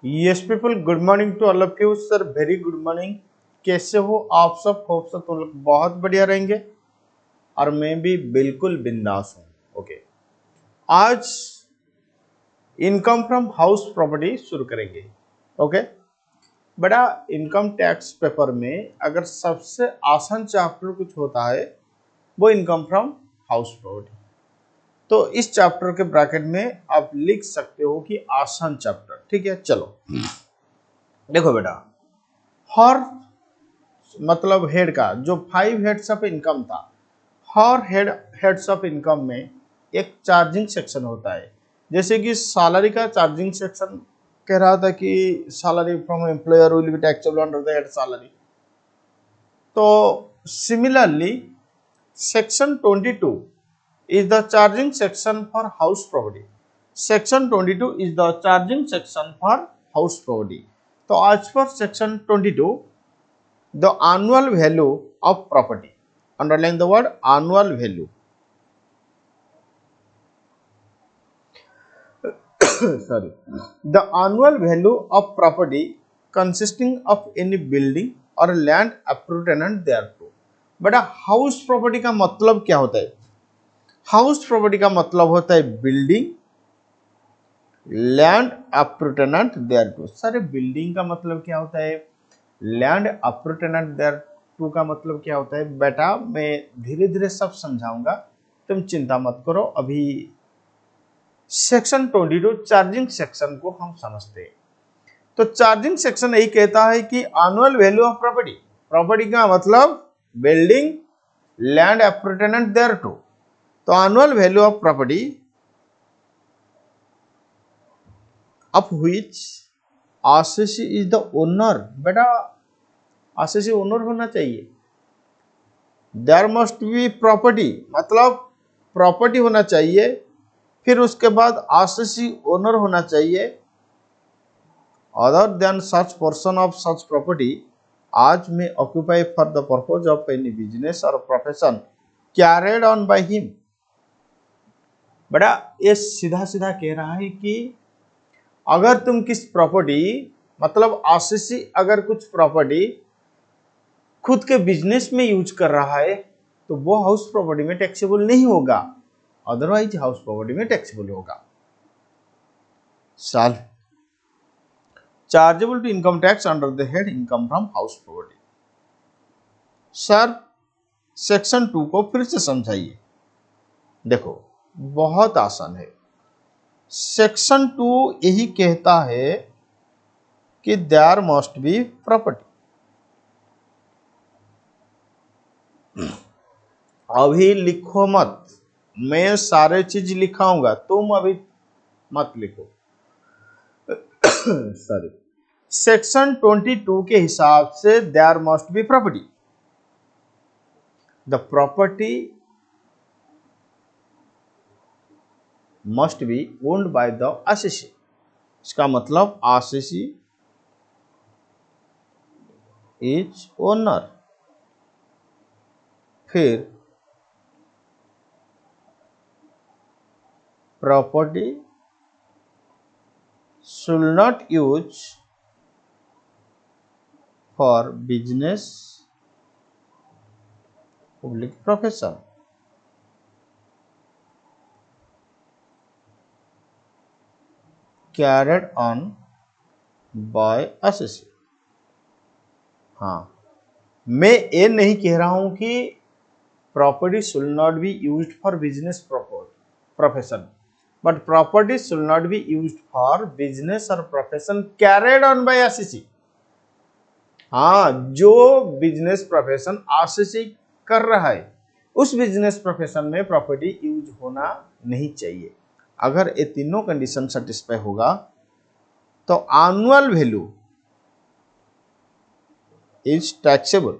Yes people, good morning to all of you sir, very good morning. कैसे हो आप सब? होप सब तुम लोग बहुत बढ़िया रहेंगे और मैं भी बिल्कुल बिंदास हूँ। ओके, आज इनकम फ्रॉम हाउस प्रॉपर्टी शुरू करेंगे। ओके, बड़ा इनकम टैक्स पेपर में अगर सबसे आसान चैप्टर कुछ होता है वो इनकम फ्रॉम हाउस प्रॉपर्टी। तो इस चैप्टर के ब्रैकेट में आप लिख सकते हो कि आसान चैप्टर। ठीक है, चलो देखो बेटा, हर मतलब हेड का जो 5 हेड्स ऑफ इनकम था, हर हेड्स ऑफ इनकम में एक चार्जिंग सेक्शन होता है। जैसे कि सैलरी का चार्जिंग सेक्शन कह रहा था कि salary from employer will be taxable under the head salary. तो similarly section 22 is the charging section for house property. Section 22 is the charging section for house property. तो as per section 22, the annual value of property, underline the word annual value. Sorry, the annual value of property consisting of any building or land appurtenant thereto. बेटा house property का मतलब क्या होता है? House property का मतलब होता है building, land appurtenant thereto। Sir building का मतलब क्या होता है? लैंड appurtenant thereto का मतलब क्या होता है? बेटा मैं धीरे धीरे सब समझाऊंगा, तुम चिंता मत करो। अभी सेक्शन 22 चार्जिंग सेक्शन को हम समझते हैं। तो चार्जिंग सेक्शन यही कहता है कि annual value of property, property का मतलब बिल्डिंग, लैंड appurtenant thereto। तो annual value of property of which assessee is the owner. बेटा आरसीसी ओनर होना चाहिए। देयर मस्ट बी प्रॉपर्टी, मतलब प्रॉपर्टी होना चाहिए। फिर उसके बाद आरसीसी ओनर होना चाहिए। Other than such person of such property आज में occupy for the purpose of any business और profession carried on by him. बेटा ये सीधा सीधा कह रहा है कि अगर तुम किस प्रॉपर्टी मतलब आरसीसी अगर कुछ प्रॉपर्टी खुद के बिजनेस में यूज कर रहा है तो वो हाउस प्रॉपर्टी में टैक्सेबल नहीं होगा, अदरवाइज हाउस प्रॉपर्टी में टैक्सेबल होगा। Solve chargeable to income tax under the head income from house property. Sir section 2 को फिर से समझाइए। देखो बहुत आसान है। सेक्शन 2 यही कहता है कि देयर मस्ट बी प्रॉपर्टी। अभी लिखो मत, मैं सारे चीज लिखाऊंगा, तुम अभी मत लिखो। सॉरी, सेक्शन 22 के हिसाब से there must be property. The property must be owned by the RCC. इसका मतलब आरसीसी इज ओनर। फिर property should not use for business public profession। carried on by associate। हाँ, मैं ये नहीं कह रहा हूं कि property should not be used for business profession, but property should not be used for business और profession carried on by assessee. हाँ, जो बिजनेस प्रोफेशन आरसीसी कर रहा है उस बिजनेस प्रोफेशन में प्रॉपर्टी यूज होना नहीं चाहिए। अगर ये तीनों कंडीशन सेटिस्फाई होगा तो annual value is taxable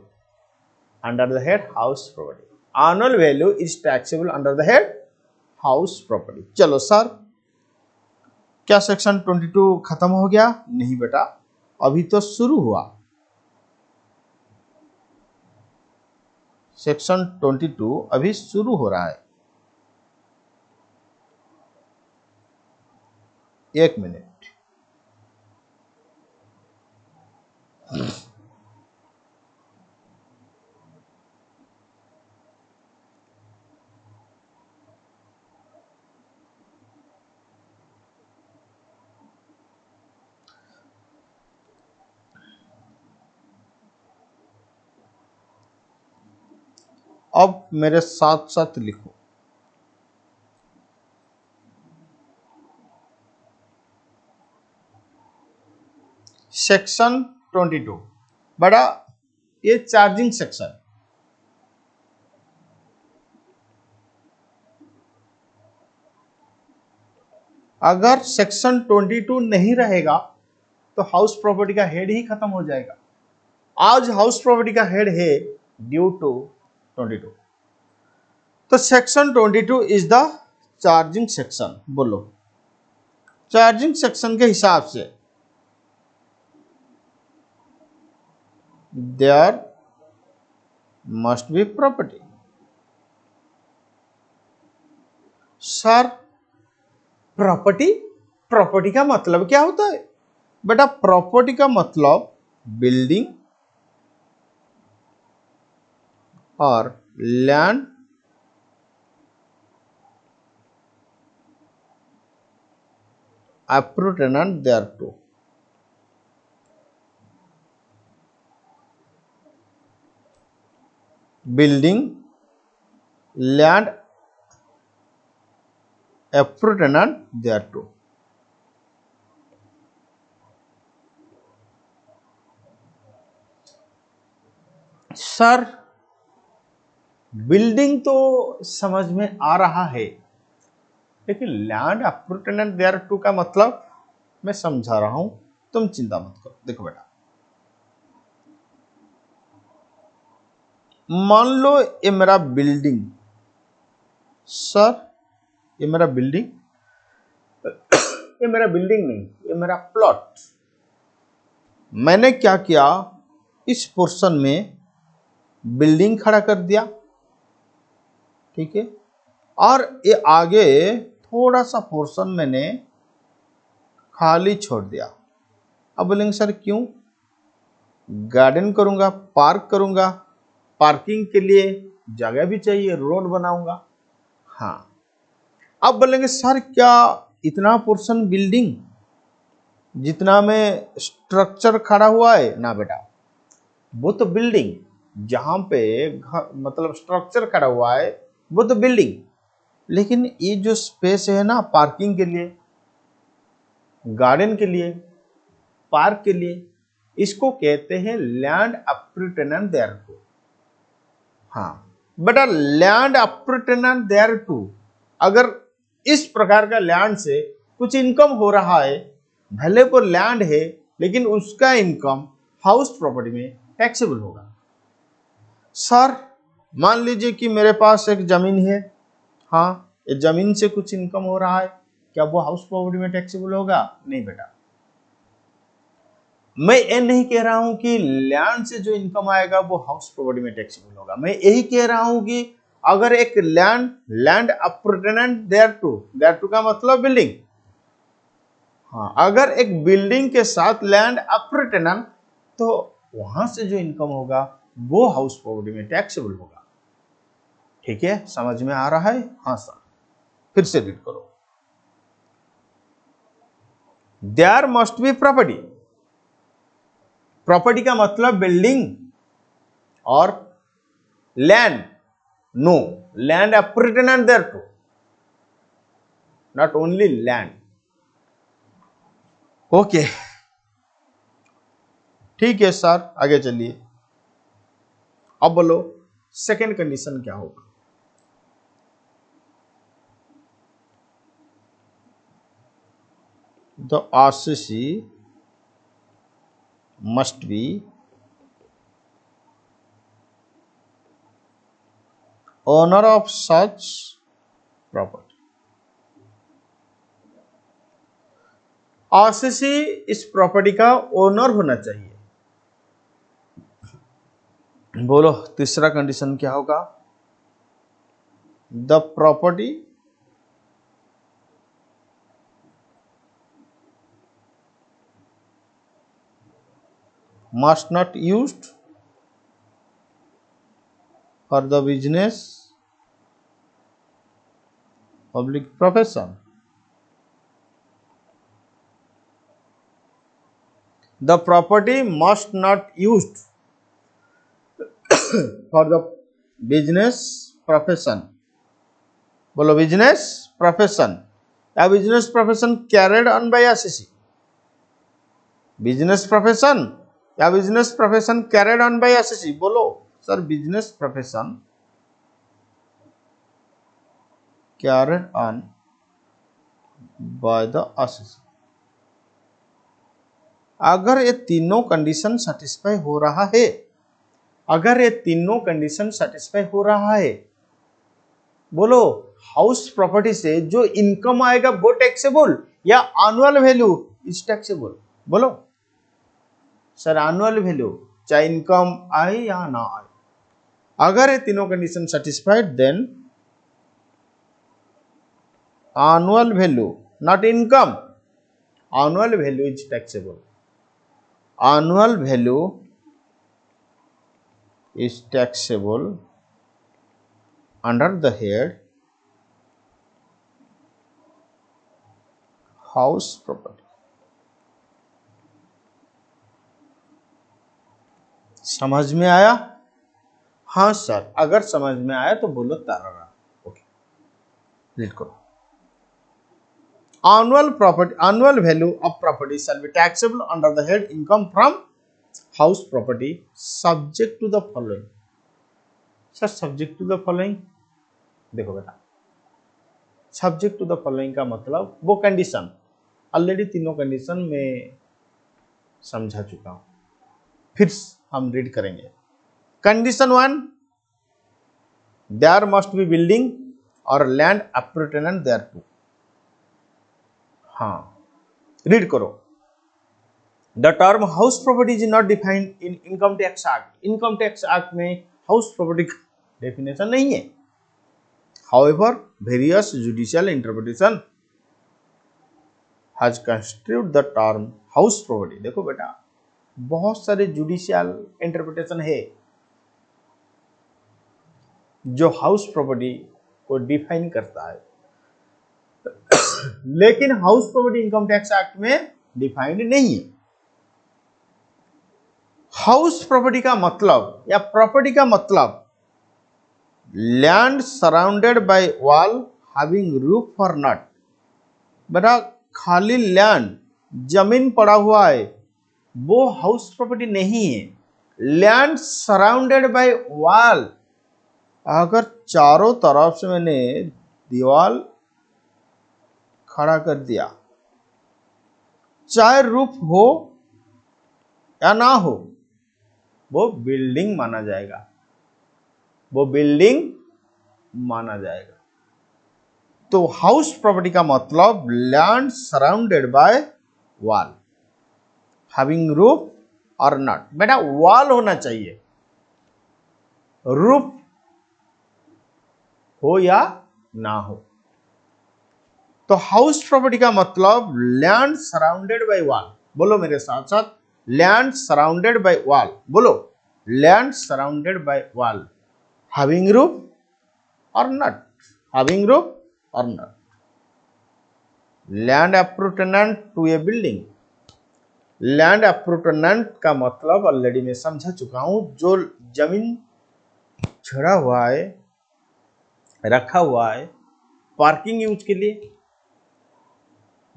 under the head house property. Annual value is taxable under the head house property. चलो सर, क्या सेक्शन 22 खत्म हो गया? नहीं बेटा, अभी तो शुरू हुआ। सेक्शन 22 अभी शुरू हो रहा है। एक मिनट, अब मेरे साथ साथ लिखो। सेक्शन 22 बड़ा, ये चार्जिंग सेक्शन। अगर सेक्शन 22 नहीं रहेगा तो हाउस प्रॉपर्टी का हेड ही खत्म हो जाएगा। आज हाउस प्रॉपर्टी का हेड है ड्यू टू 22। तो section 22 is the charging section. बोलो, चार्जिंग सेक्शन के हिसाब से there must be property. Sir property, property का मतलब क्या होता है बेटा? प्रॉपर्टी का मतलब बिल्डिंग और land appurtenant thereto। Building, land appurtenant thereto। Sir building तो समझ में आ रहा है, लेकिन लैंड appurtenant thereto का मतलब मैं समझा रहा हूं, तुम चिंता मत करो। देखो बेटा, मान लो ये मेरा बिल्डिंग, सर ये मेरा बिल्डिंग, ये मेरा बिल्डिंग नहीं, ये मेरा प्लॉट। मैंने क्या किया, इस पोर्शन में बिल्डिंग खड़ा कर दिया, ठीक है, और ये आगे थोड़ा सा पोर्शन मैंने खाली छोड़ दिया। अब बोलेंगे सर क्यों? गार्डन करूंगा, पार्क करूंगा, पार्किंग के लिए जगह भी चाहिए, रोड बनाऊंगा। हाँ, अब बोलेंगे सर क्या इतना पोर्शन बिल्डिंग जितना में स्ट्रक्चर खड़ा हुआ है? ना बेटा, वो तो बिल्डिंग, जहां पे मतलब स्ट्रक्चर खड़ा हुआ है वो तो बिल्डिंग, लेकिन ये जो स्पेस है ना पार्किंग के लिए, गार्डन के लिए, पार्क के लिए, इसको कहते हैं लैंड appurtenant thereto। हाँ बेटा, लैंड appurtenant thereto, अगर इस प्रकार का लैंड से कुछ इनकम हो रहा है, भले वो लैंड है लेकिन उसका इनकम हाउस प्रॉपर्टी में टैक्सेबल होगा। सर मान लीजिए कि मेरे पास एक जमीन है, हाँ ये जमीन से कुछ इनकम हो रहा है, क्या वो हाउस प्रॉपर्टी में टैक्सेबल होगा? नहीं बेटा, मैं ये नहीं कह रहा हूं कि लैंड से जो इनकम आएगा वो हाउस प्रॉपर्टी में टैक्सेबल होगा। मैं यही कह रहा हूं कि अगर एक लैंड appurtenant thereto का मतलब बिल्डिंग, हाँ अगर एक बिल्डिंग के साथ लैंड appurtenant, तो वहां से जो इनकम होगा वो हाउस प्रॉपर्टी में टैक्सेबल होगा। ठीक है, समझ में आ रहा है? हाँ सर, फिर से रीड करो। There must be property. Property का मतलब बिल्डिंग और land. No, land appurtenant thereto, not only land। Okay ठीक है सर, आगे चलिए। अब बोलो सेकेंड कंडीशन क्या होगा? The RCC must be owner of such property। RCC इस प्रॉपर्टी का ओनर होना चाहिए। बोलो तीसरा कंडीशन क्या होगा? The property must not used for the business, public profession। The property must not used for the business profession, बोलो business profession या business profession carried on by assessee, business profession या business profession carried on by assessee, बोलो sir business profession carried on by the assessee. अगर ये तीनों condition satisfy हो रहा है, अगर ये तीनों कंडीशन सेटिस्फाई हो रहा है, बोलो हाउस प्रॉपर्टी से जो इनकम आएगा वो टैक्सेबल या एनुअल वैल्यू इज टैक्सेबल, बोलो सर एनुअल वैल्यू चाहे इनकम आए या ना आए, अगर ये तीनों condition satisfied then annual value not income, annual value is taxable, annual value is taxable under the head house property। समझ में आया? हाँ सर, अगर समझ में आया तो बोलो तारा। ओके, रीड करो। annual value of property shall be taxable under the head income from house property subject to the following। Sir subject to the following, देखो बेटा सब्जेक्ट टू द फॉलोइंग का मतलब वो कंडीशन, ऑलरेडी तीनों condition में समझा चुका हूं, फिर हम रीड करेंगे। Condition 1, there must be building और लैंड एप्रोटेनेंट देयर टू। हाँ, रीड करो। The term house property is not defined in income tax act. Income tax act में हाउस प्रॉपर्टी का डेफिनेशन नहीं है। However, various judicial interpretation has construed the term house property। देखो बेटा बहुत सारे जुडिशियल इंटरप्रिटेशन है जो हाउस प्रॉपर्टी को डिफाइन करता है, लेकिन house property income tax act में डिफाइंड नहीं है। हाउस प्रॉपर्टी का मतलब या प्रॉपर्टी का मतलब land surrounded by wall having roof और नट। बेटा खाली लैंड जमीन पड़ा हुआ है वो हाउस प्रॉपर्टी नहीं है। लैंड सराउंडेड बाय वॉल, अगर चारों तरफ से मैंने दीवार खड़ा कर दिया, चाहे रूफ हो या ना हो, वो बिल्डिंग माना जाएगा, वो बिल्डिंग माना जाएगा। तो हाउस प्रॉपर्टी का मतलब land surrounded by wall having roof और नट। बेटा वॉल होना चाहिए, रूफ हो या ना हो। तो हाउस प्रॉपर्टी का मतलब लैंड सराउंडेड बाय वॉल, बोलो मेरे साथ साथ, लैंड सराउंडेड बाय वॉल, बोलो land surrounded by wall having roof और नट, हैविंग रूफ और not. Land appurtenant to a building, land appurtenant का मतलब ऑलरेडी मैं समझा चुका हूं, जो जमीन छड़ा हुआ है, रखा हुआ है पार्किंग यूज के लिए,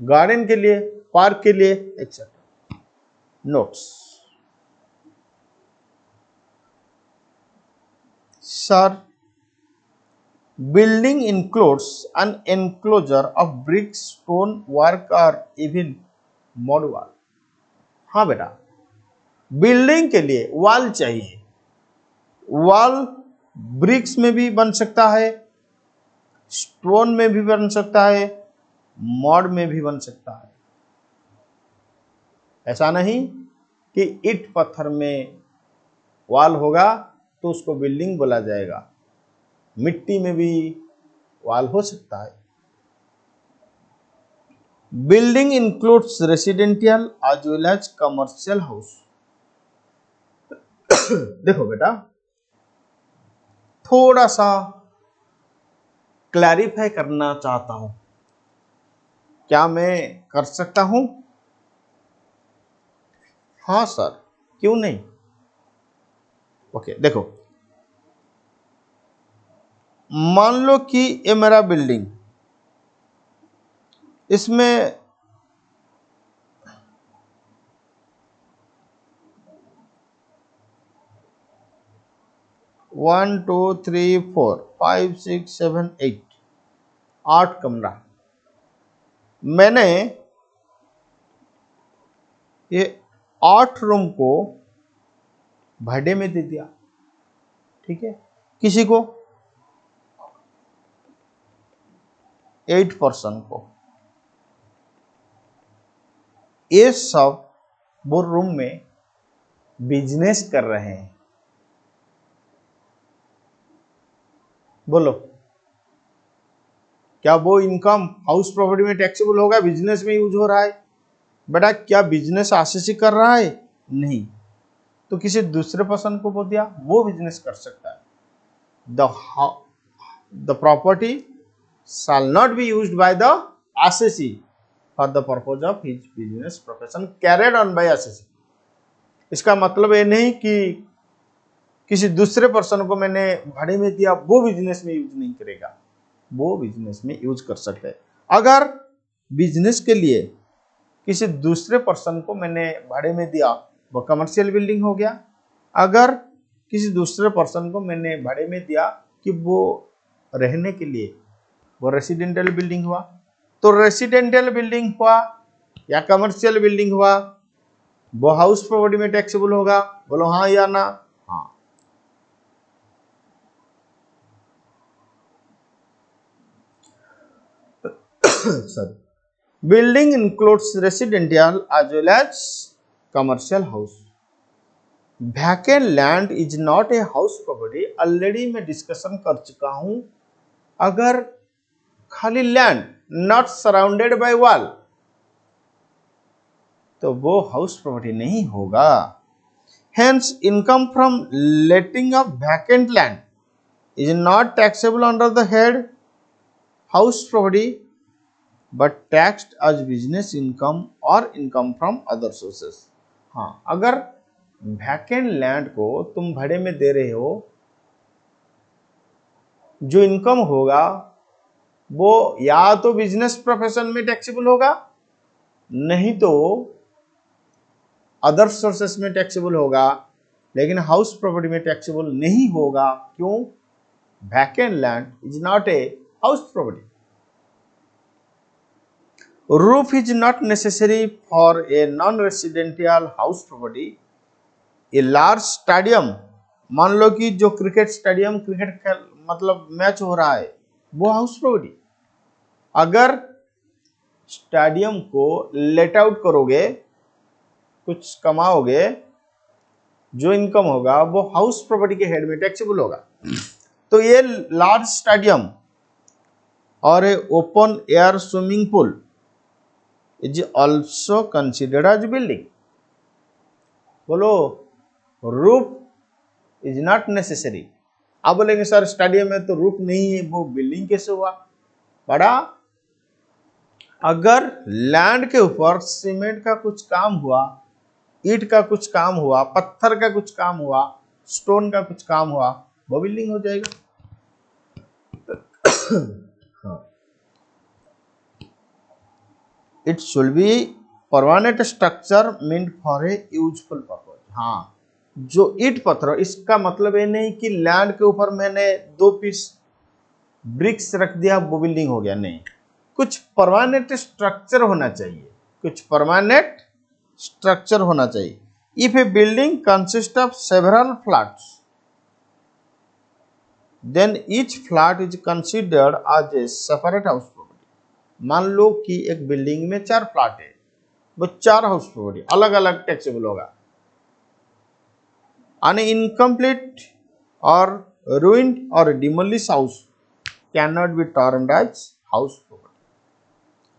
गार्डन के लिए, पार्क के लिए etcetera. Notes, sir building includes an enclosure of brick, stone work or even mud wall। हाँ बेटा बिल्डिंग के लिए वॉल चाहिए, वॉल ब्रिक्स में भी बन सकता है, स्टोन में भी बन सकता है, मड में भी बन सकता है। ऐसा नहीं कि ईंट पत्थर में वॉल होगा तो उसको बिल्डिंग बोला जाएगा, मिट्टी में भी वॉल हो सकता है। Building includes residential as well as commercial house. देखो बेटा थोड़ा सा क्लैरिफाई करना चाहता हूं, क्या मैं कर सकता हूं? हाँ सर, क्यों नहीं। ओके देखो, मान लो कि ये मेरा बिल्डिंग, इसमें 1 2 3 4 5 6 7 8 8 कमरा, मैंने ये 8 रूम को भाड़े में दे दिया। ठीक है, किसी को, 8 पर्सन को। ये सब वो रूम में बिजनेस कर रहे हैं। बोलो, क्या वो इनकम हाउस प्रॉपर्टी में टैक्सेबल होगा? बिजनेस में यूज हो रहा है बेटा। क्या बिजनेस आरसीसी कर रहा है? नहीं। तो किसी दूसरे पर्सन को बोल दिया, वो बिजनेस कर सकता है। The property shall not be used by the assessee for the purpose of his business profession carried on by assessee। इसका मतलब ये नहीं कि किसी दूसरे पर्सन को मैंने भाड़े में दिया, वो बिजनेस में यूज नहीं करेगा, वो बिजनेस में यूज कर सकता है। अगर बिजनेस के लिए किसी दूसरे पर्सन को मैंने भाड़े में दिया, वो कमर्शियल बिल्डिंग हो गया। अगर किसी दूसरे पर्सन को मैंने भाड़े में दिया कि वो रहने के लिए, वो रेसिडेंशियल बिल्डिंग हुआ। तो रेसिडेंशियल बिल्डिंग हुआ या कमर्शियल बिल्डिंग हुआ, वो हाउस प्रॉपर्टी में टैक्सेबल होगा। बोलो हाँ या ना? हाँ। Sorry, building includes residential as well as commercial house. Vacant land is not a house property. Already मैं डिस्कशन कर चुका हूं। अगर खाली land not surrounded by wall, तो वो हाउस प्रॉपर्टी नहीं होगा। Hence, income from letting of vacant land is not taxable under the head house property, but taxed as business income or income from other sources। हाँ, अगर vacant land को तुम भाड़े में दे रहे हो, जो इनकम होगा वो या तो बिजनेस प्रोफेशन में टैक्सेबल होगा, नहीं तो अदर सोर्सेस में टैक्सेबल होगा, लेकिन हाउस प्रॉपर्टी में टैक्सेबल नहीं होगा। क्यों? Vacant land is not a house property. Roof is not necessary for a non residential house property. A large stadium, मान लो कि जो क्रिकेट स्टेडियम, क्रिकेट खेल मतलब मैच हो रहा है, वो हाउस प्रॉपर्टी। अगर स्टेडियम को लेट आउट करोगे, कुछ कमाओगे, जो इनकम होगा वो हाउस प्रॉपर्टी के हेड में टैक्सेबल होगा। तो ये लार्ज स्टेडियम और a open air swimming pool is also considered as building. बोलो, रूफ इज नॉट नेसेसरी। आप बोलेंगे सर स्टेडियम में तो रूफ नहीं है, वो बिल्डिंग कैसे हुआ? बड़ा, अगर लैंड के ऊपर सीमेंट का कुछ काम हुआ, ईंट का कुछ काम हुआ, पत्थर का कुछ काम हुआ, स्टोन का कुछ काम हुआ, वो बिल्डिंग हो जाएगा। It should be permanent structure meant for a useful purpose. हाँ, जो ईंट पत्थर, इसका मतलब ये नहीं कि लैंड के ऊपर मैंने 2 पीस ब्रिक्स रख दिया वो बिल्डिंग हो गया, नहीं। कुछ परमानेंट स्ट्रक्चर होना चाहिए, कुछ परमानेंट स्ट्रक्चर होना चाहिए। If a building consist of several flats, then each flat is considered as a separate house property. मान लो कि एक बिल्डिंग में 4 फ्लैट है, वो 4 हाउस प्रॉपर्टी अलग अलग टैक्सेबल होगा। An incomplete or ruined or demolished house cannot be termed as house property।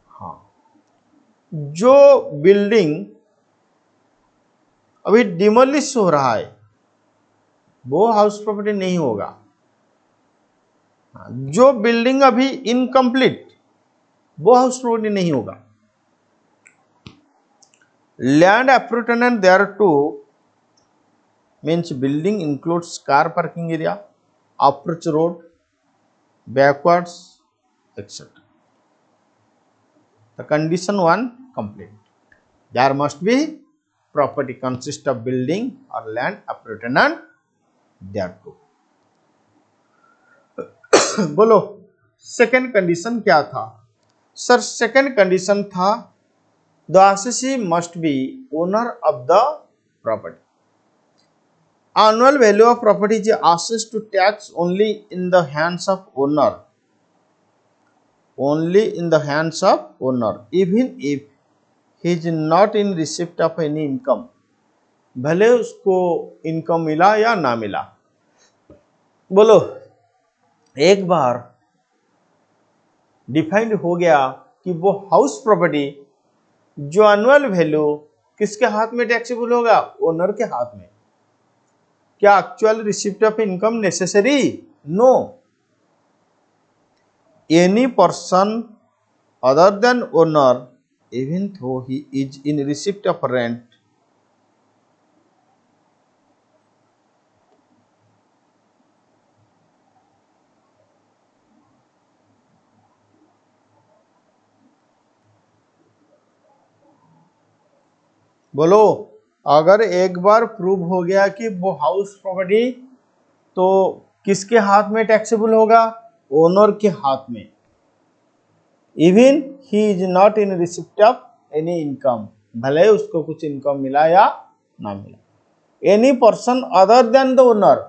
हाँ, जो बिल्डिंग अभी डिमोलिश हो रहा है वो हाउस प्रॉपर्टी नहीं होगा। जो बिल्डिंग अभी इनकम्प्लीट, वो हाउस प्रॉपर्टी नहीं होगा। Land appurtenant thereto means building includes car parking area, approach road, backwards, etc. The condition 1 complete. There must be property consist of building or land appurtenant thereto. बोलो second condition क्या था sir? Second condition था the assessee must be owner of the property. Annual value of property is assessed to tax only in the hands of owner. Only in the hands of owner, even if he is not in receipt of any income. भले उसको income मिला या ना मिला. बोलो एक बार defined हो गया कि वो हाउस प्रॉपर्टी जो एनुअल वैल्यू किसके हाथ में टैक्सेबल होगा? ओनर के हाथ में. क्या actual receipt of income necessary? No. Any person other than owner even though he is in receipt of rent बोलो अगर एक बार प्रूव हो गया कि वो हाउस प्रॉपर्टी तो किसके हाथ में टैक्सेबल होगा? ओनर के हाथ में. Even he is not in receipt of any income, भले उसको कुछ इनकम मिला या ना मिला. Any person other then the owner.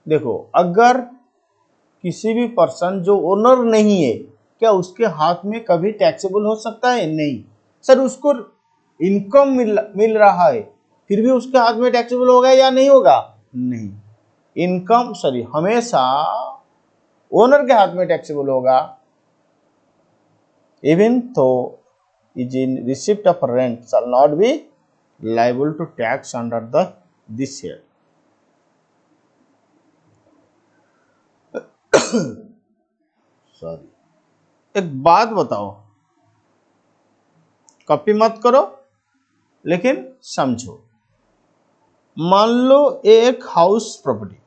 देखो अगर किसी भी पर्सन जो ओनर नहीं है, क्या उसके हाथ में कभी टैक्सेबल हो सकता है? नहीं. सर उसको इनकम मिल रहा है फिर भी उसके हाथ में टैक्सेबल होगा या नहीं होगा? नहीं. इनकम हमेशा ओनर के हाथ में टैक्सेबल होगा. इवन तो is in receipt of rent shall not be liable to tax under the this head. Sorry एक बात बताओ, कॉपी मत करो लेकिन समझो. मान लो एक house property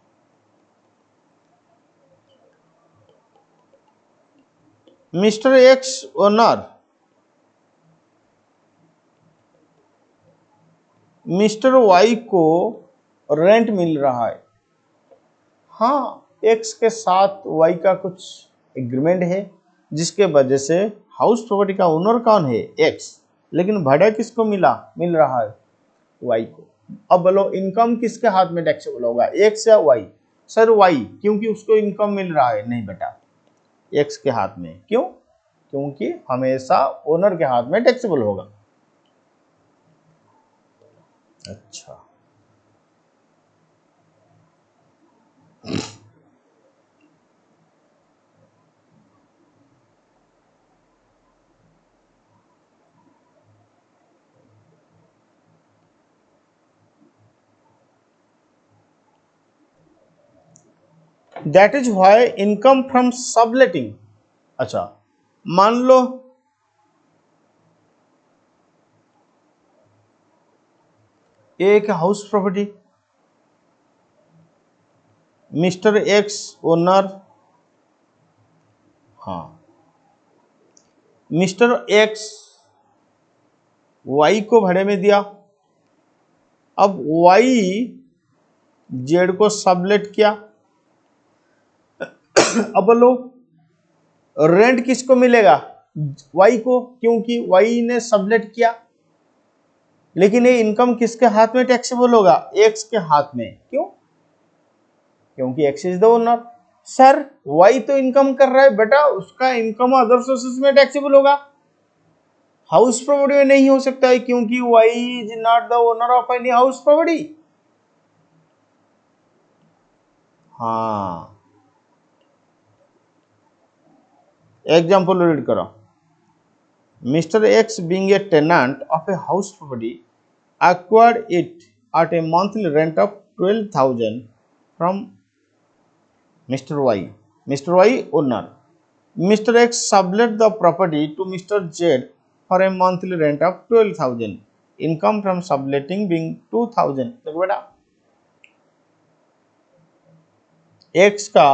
mister X owner mister Y को रेंट मिल रहा है. हाँ एक्स के साथ वाई का कुछ एग्रीमेंट है जिसके वजह से हाउस प्रॉपर्टी का ओनर कौन है? एक्स. लेकिन भाड़ा किसको मिल रहा है? वाई को. अब बोलो इनकम किसके हाथ में टैक्सेबल होगा? एक्स या वाई? सर वाई, क्योंकि उसको इनकम मिल रहा है. नहीं बेटा, एक्स के हाथ में. क्यों? क्योंकि हमेशा ओनर के हाथ में टैक्सेबल होगा. अच्छा that is why income from subletting. अच्छा मान लो एक house property mister X owner, हाँ मिस्टर एक्स वाई को भाड़े में दिया. अब वाई जेड को सबलेट किया. अब बोलो रेंट किसको मिलेगा? वाई को, क्योंकि वाई ने सबलेट किया. लेकिन ये इनकम किसके हाथ में टैक्सेबल होगा? एक्स के हाथ में. क्यों? क्योंकि X is the owner. Sir Y तो इनकम कर रहा है बेटा, उसका इनकम अदर सोर्सेस में टैक्सेबल होगा, हाउस प्रॉपर्टी में नहीं हो सकता है क्योंकि Y is not the owner of any house property. हाँ एग्जाम्पल रीड करो. Mister X being a tenant of a house property acquired it at a monthly rent of 12,000 from Mr. Y. Mr. Y owner. Mr. X sublet the property to Mr. Z for a monthly rent of 12,000. Income from subletting being 2,000. देखो बेटा X का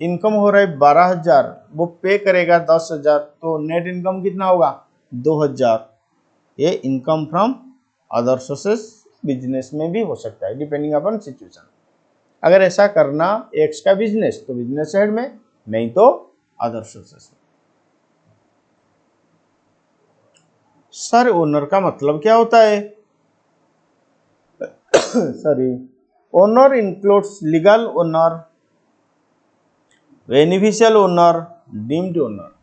income हो रहा है 12,000, वो पे करेगा 10,000, तो नेट इनकम कितना होगा 2,000। ये income from other sources business में भी हो सकता है डिपेंडिंग अपॉन सिचुएशन। अगर ऐसा करना एक्स का बिजनेस तो बिजनेस साइड में, नहीं तो अदर सोर्सेस में। सर ओनर का मतलब क्या होता है? Sorry, owner includes legal owner, beneficial owner, deemed owner.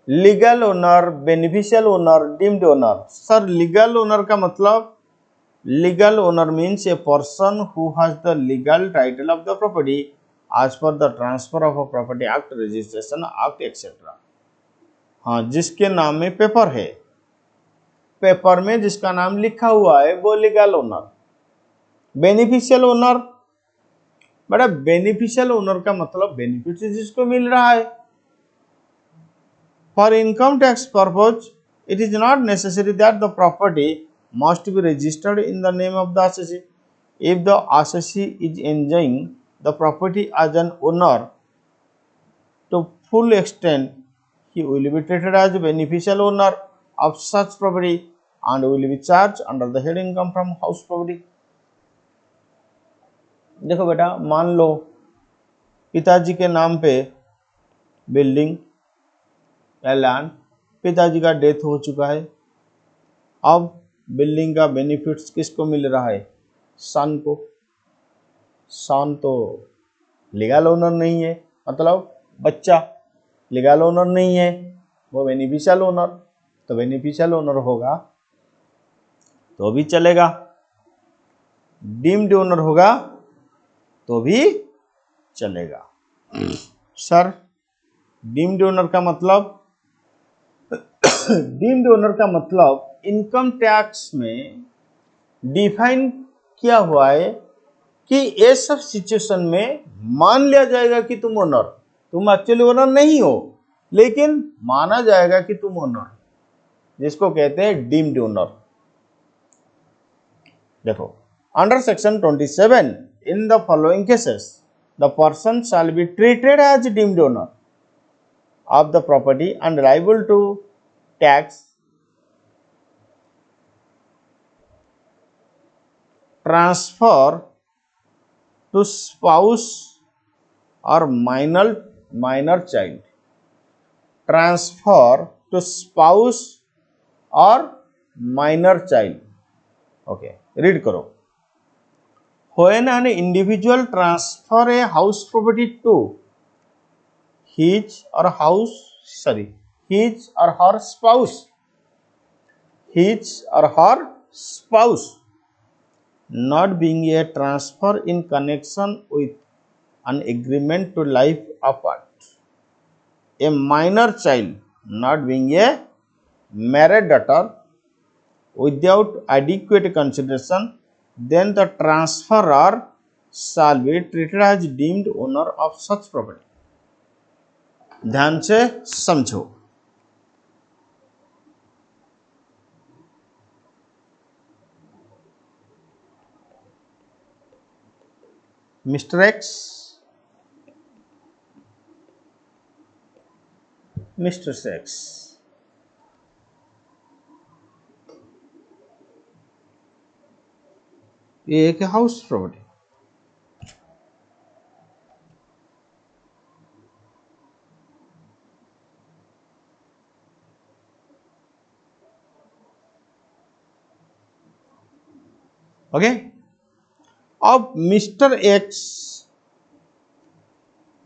Legal owner, beneficial owner, deemed owner. Sir legal owner का मतलब, legal owner means a person who has the legal title of the property as per the transfer of a property act, registration act etcetera. हाँ, जिसके नाम में paper है, paper में जिसका नाम लिखा हुआ है वो लीगल ओनर। बेनिफिशियल ओनर, बड़ा बेनिफिशियल ओनर का मतलब बेनिफिट जिसको मिल रहा है। For income tax purpose it is not necessary that the property must be registered in the name of the assessee. If the assessee is enjoying the property as an owner to full extent, he will be treated as a beneficial owner of such property and will be charged under the head income from house property. देखो बेटा, मान लो पिताजी के नाम पे building या land, पिताजी का डेथ हो चुका है। अब बिल्डिंग का बेनिफिट्स किसको मिल रहा है? सन को। सन तो लीगल ओनर नहीं है, मतलब बच्चा लीगल ओनर नहीं है, वो बेनिफिशियल ओनर। तो बेनिफिशियल ओनर होगा तो भी चलेगा, डीम्ड ओनर होगा तो भी चलेगा। सर डीम्ड ओनर का मतलब, डीम्ड ओनर का मतलब इनकम टैक्स में डिफाइन किया हुआ है कि ये सब सिचुएशन में मान लिया जाएगा कि तुम ओनर, तुम एक्चुअली ओनर नहीं हो, लेकिन माना जाएगा कि तुम ओनर, जिसको कहते हैं डीम्ड ओनर। देखो, under section 27 in the following cases the person shall be treated as deemed owner of the property and liable to tax transfer to spouse or minor child, transfer to spouse or minor child. Okay, read करो। When an individual transfer a house property to his or her spouse, his or her spouse, not being a transfer in connection with an agreement to live apart, a minor child not being a married daughter without adequate consideration, then the transferor shall be treated as deemed owner of such property. ध्यान से समझो। Mister x, mister x, ये एक house property, okay. अब mister x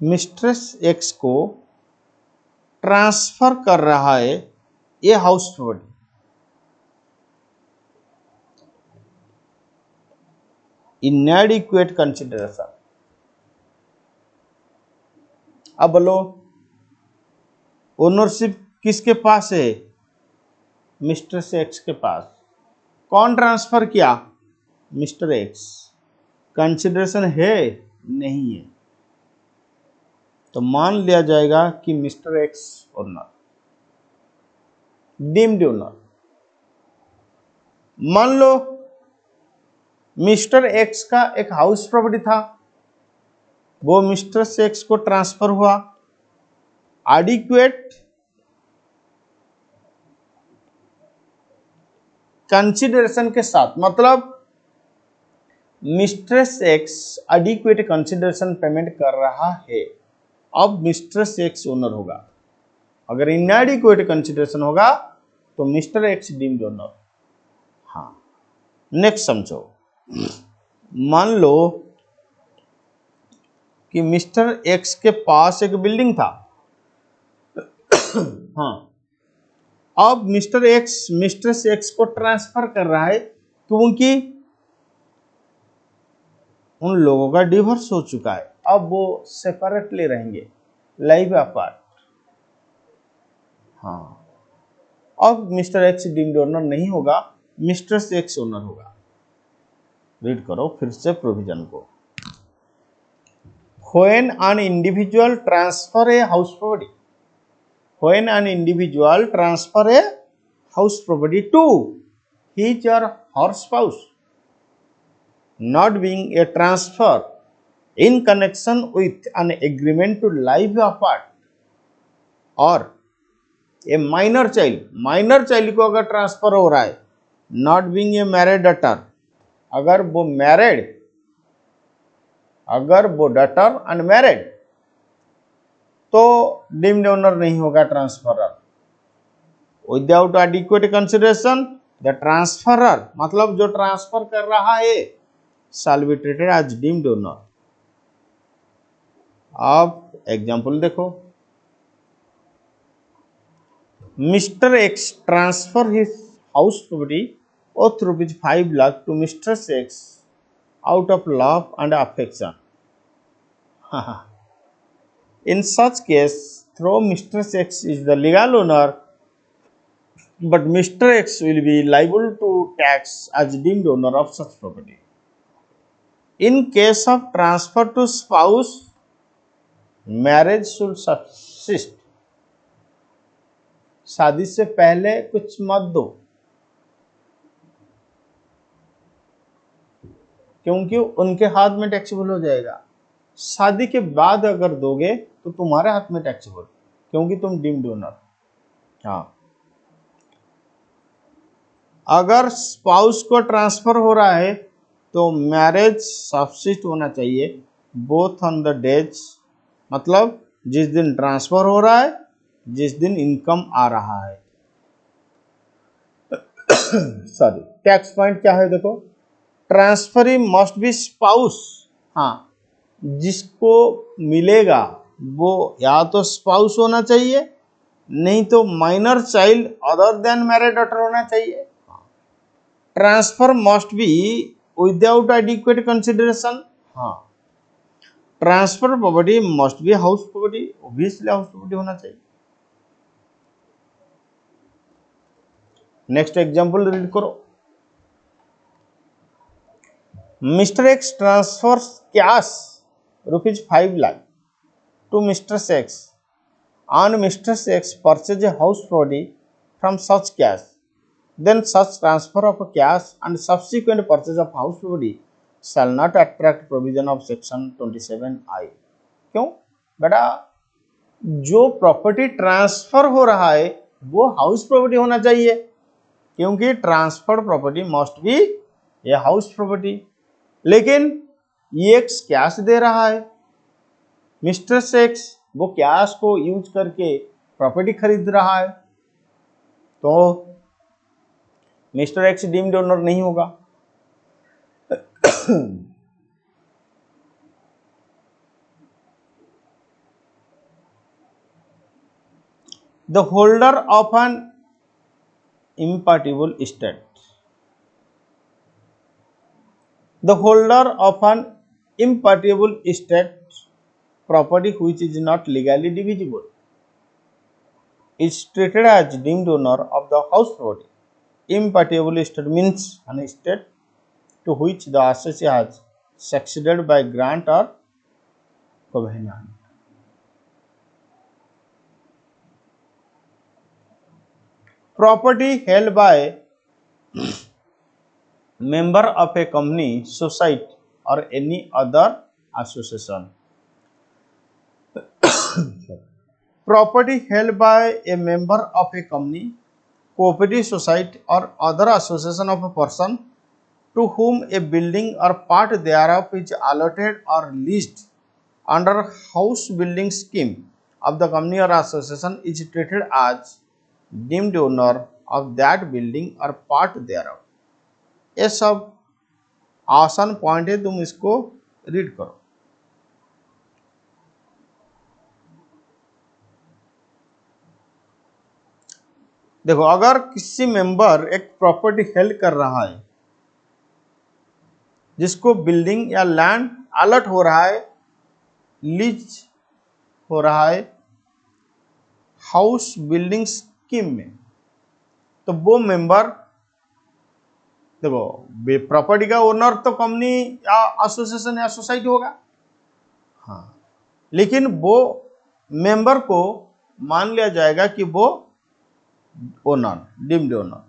mistress x को transfer कर रहा है ये हाउस प्रॉपर्टी, इनएडिक्वेट कंसिडरेशन। अब बोलो ओनरशिप किसके पास है? मिस्टर एक्स के पास। कौन ट्रांसफर किया? Mister x. कंसिडरेशन है? नहीं है, तो मान लिया जाएगा कि mister X owner, deemed owner. मान लो मिस्टर एक्स का एक हाउस प्रॉपर्टी था, वो मिस्टर एक्स को ट्रांसफर हुआ एडिक्वेट कंसिडरेशन के साथ, मतलब mistress x adequate consideration payment कर रहा है, अब मिस्ट्रेस एक्स ओनर होगा। अगर इनएडिक्वेट कंसिडरेशन होगा तो मिस्टर एक्स डीम्ड ओनर। हाँ, नेक्स्ट समझो। मान लो कि मिस्टर एक्स के पास एक बिल्डिंग था। हाँ, अब मिस्टर एक्स मिस्ट्रेस एक्स को ट्रांसफर कर रहा है क्योंकि उन लोगों का डिवोर्स हो चुका है, अब वो सेपरेटली रहेंगे, लाइव अपार्ट। हाँ, अब मिस्टर एक्स डीम्ड ओनर नहीं होगा, मिस्ट्रेस एक्स ओनर होगा। रीड करो फिर से प्रोविजन को। When an individual transfer a house property, when an individual transfer a house property to his or her spouse, not being a transfer in connection with an agreement to live apart, or a minor child को अगर transfer हो रहा है, not being a married daughter, अगर वो married, अगर वो daughter unmarried, तो डीम्ड ओनर नहीं होगा transferor. Without adequate consideration the transferor, मतलब जो ट्रांसफर कर रहा है, shall be treated as deemed owner. अब एग्जांपल देखो। Mister X transfer his house property worth ₹5 lakh to mister X out of love and affection. In such case, though Mr. X is the legal owner, but Mr. X will be liable to tax as deemed owner of such property. In case of transfer to spouse, marriage should subsist. शादी से पहले कुछ मत दो, क्योंकि उनके हाथ में टैक्सेबल हो जाएगा। शादी के बाद अगर दोगे तो तुम्हारे हाथ में टैक्सेबल, क्योंकि तुम डीम्ड ओनर। हाँ, अगर स्पाउस को ट्रांसफर हो रहा है तो मैरिज सब्सिस्ट होना चाहिए, बोथ ऑन द डेज, मतलब जिस दिन ट्रांसफर हो रहा है, जिस दिन इनकम आ रहा है। सॉरी, टैक्स पॉइंट क्या है देखो। Transferee must be spouse. हाँ, जिसको मिलेगा वो या तो स्पाउस होना चाहिए, नहीं तो minor child other than married daughter होना चाहिए। Transfer must be without adequate consideration. हाँ, transfer property must be house property, obviously house property होना चाहिए। नेक्स्ट एग्जांपल रीड करो। Mr. X transfers cash ₹5 lakh to Mr. X, and Mr. X purchases a house property from such cash. Then such transfer of cash and subsequent purchase of house property shall not attract provision of section 27I. क्यों बेटा? जो property transfer हो रहा है वो house property होना चाहिए, क्योंकि ट्रांसफर्ड प्रॉपर्टी मस्ट बी ए हाउस प्रॉपर्टी। लेकिन ये एक्स कैश दे रहा है, मिस्टर एक्स वो कैश को यूज करके प्रॉपर्टी खरीद रहा है, तो मिस्टर एक्स डीम्ड ओनर नहीं होगा। The holder of an impairable estate, the holder of an impairable estate property which is not legally divisible is treated as deemed owner of the house property. Impairable estate means an estate to which the assessee has succeeded by grant or covenant. Property held by member of a company, society or any other association property held by a member of a company, cooperative society और other association of a person to whom a building or part thereof is allotted or leased under house building scheme of the company or association is treated as deemed owner of that building or part thereof। ये सब आसान point है, तुम इसको read करो। देखो, अगर किसी मेंबर एक प्रॉपर्टी हेल्ड कर रहा है जिसको बिल्डिंग या लैंड अलर्ट हो रहा है, लीज हो रहा है हाउस बिल्डिंग स्कीम में, तो वो मेंबर, देखो प्रॉपर्टी का ओनर तो कंपनी या एसोसिएशन या सोसाइटी होगा, हाँ, लेकिन वो मेंबर को मान लिया जाएगा कि वो ओनर, डीम्ड ओनर।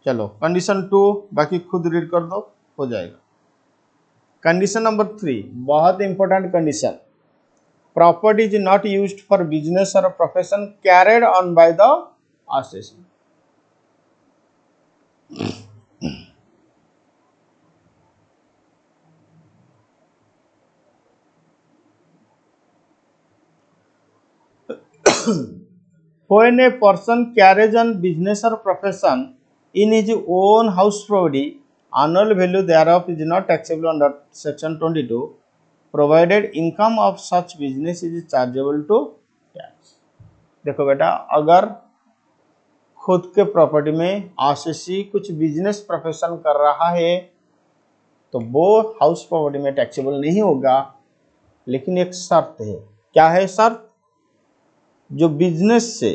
चलो कंडीशन 2 बाकी खुद रीड कर दो, हो जाएगा। कंडीशन नंबर 3 बहुत important condition, property is not used for business और profession carried on by the association. When a person carries on business or profession in his own house property, annual value thereof is not taxable under section 22, provided income of such business is chargeable to tax। देखो बेटा, अगर खुद के property में RCC कुछ business profession कर रहा है तो वो हाउस प्रॉपर्टी में टैक्सेबल नहीं होगा, लेकिन एक शर्त है। क्या है शर्त? जो बिजनेस से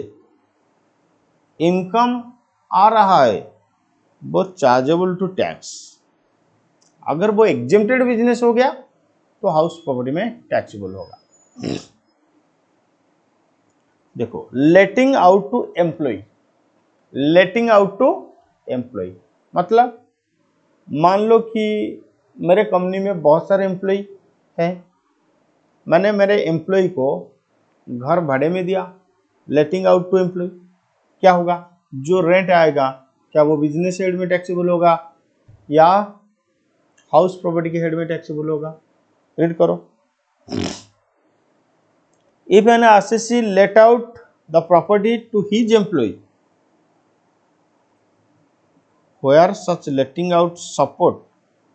इनकम आ रहा है वो चार्जेबल टू टैक्स। अगर वो एग्जेम्प्टेड बिजनेस हो गया तो हाउस प्रॉपर्टी में टैक्सेबल होगा। देखो, letting out to employ, letting out to employ मतलब मान लो कि मेरे कंपनी में बहुत सारे एम्प्लॉय हैं, मैंने मेरे एम्प्लॉय को घर भाड़े में दिया, लेटिंग आउट टू एम्प्लॉय, क्या होगा? जो रेंट आएगा क्या वो बिजनेस हेड में टैक्सेबल होगा या हाउस प्रॉपर्टी के हेड में टैक्सेबल होगा? रीड करो। If an SSC let out the property to his employ where such letting out support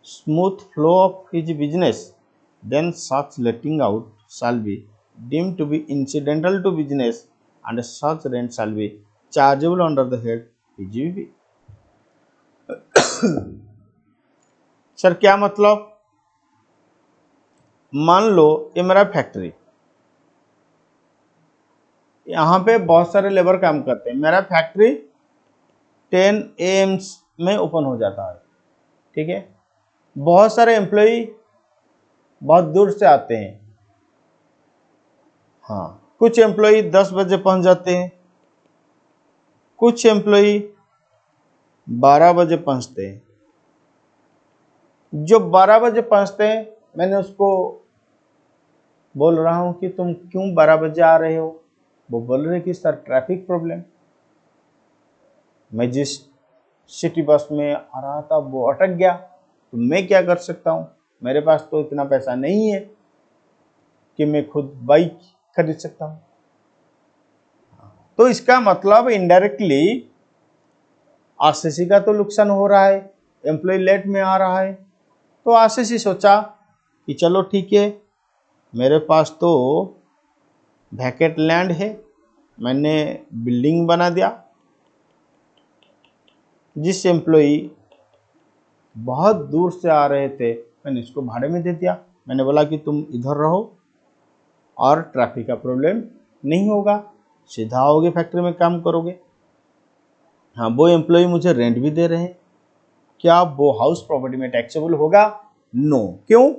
smooth flow of his business, then such letting out shall be deemed to be incidental to business and such rent shall be chargeable under the head PGBP। Sir क्या मतलब? मान लो ये मेरा factory, यहाँ पे बहुत सारे labour काम करते हैं, मेरा फैक्ट्री 10 AM में ओपन हो जाता है, ठीक है। बहुत सारे एम्प्लॉय बहुत दूर से आते हैं, हाँ, कुछ एम्प्लॉय 10 बजे पहुंच जाते हैं, कुछ एम्प्लॉय 12 बजे पहुंचते हैं। जो 12 बजे पहुंचते हैं, मैंने उसको बोल रहा हूं कि तुम क्यों 12 बजे आ रहे हो? वो बोल रहे कि सर ट्रैफिक प्रॉब्लम। मैं जिस सिटी बस में आ रहा था वो अटक गया, तो मैं क्या कर सकता हूँ? मेरे पास तो इतना पैसा नहीं है कि मैं खुद बाइक खरीद सकता हूँ। तो इसका मतलब इनडायरेक्टली आरसीसी का तो नुकसान हो रहा है, एम्प्लॉय लेट में आ रहा है। तो आरसीसी सोचा कि चलो ठीक है, मेरे पास तो वैकेंट लैंड है, मैंने बिल्डिंग बना दिया, जिस एम्प्लॉई बहुत दूर से आ रहे थे मैंने इसको भाड़े में दे दिया। मैंने बोला कि तुम इधर रहो और ट्रैफिक का प्रॉब्लम नहीं होगा, सीधा आओगे फैक्ट्री में काम करोगे। हाँ, वो एम्प्लॉय मुझे रेंट भी दे रहे हैं, क्या वो हाउस प्रॉपर्टी में टैक्सेबल होगा? नो। क्यों?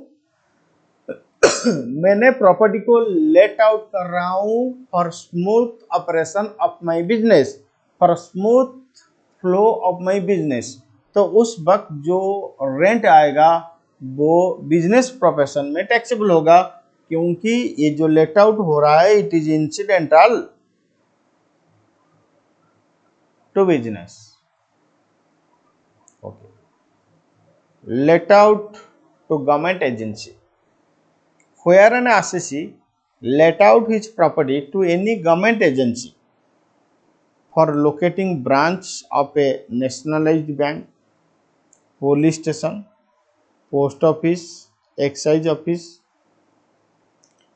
मैंने प्रॉपर्टी को लेट आउट कर रहा हूं for smooth operation of my business, for smooth flow of my business. तो उस वक्त जो रेंट आएगा वो बिजनेस प्रोफेशन में टैक्सेबल होगा, क्योंकि ये जो लेट आउट हो रहा है it is incidental to business. Okay, let out to government agency where an assessee let out his property to any government agency for locating branch of a nationalized bank, police station, post office, excise office,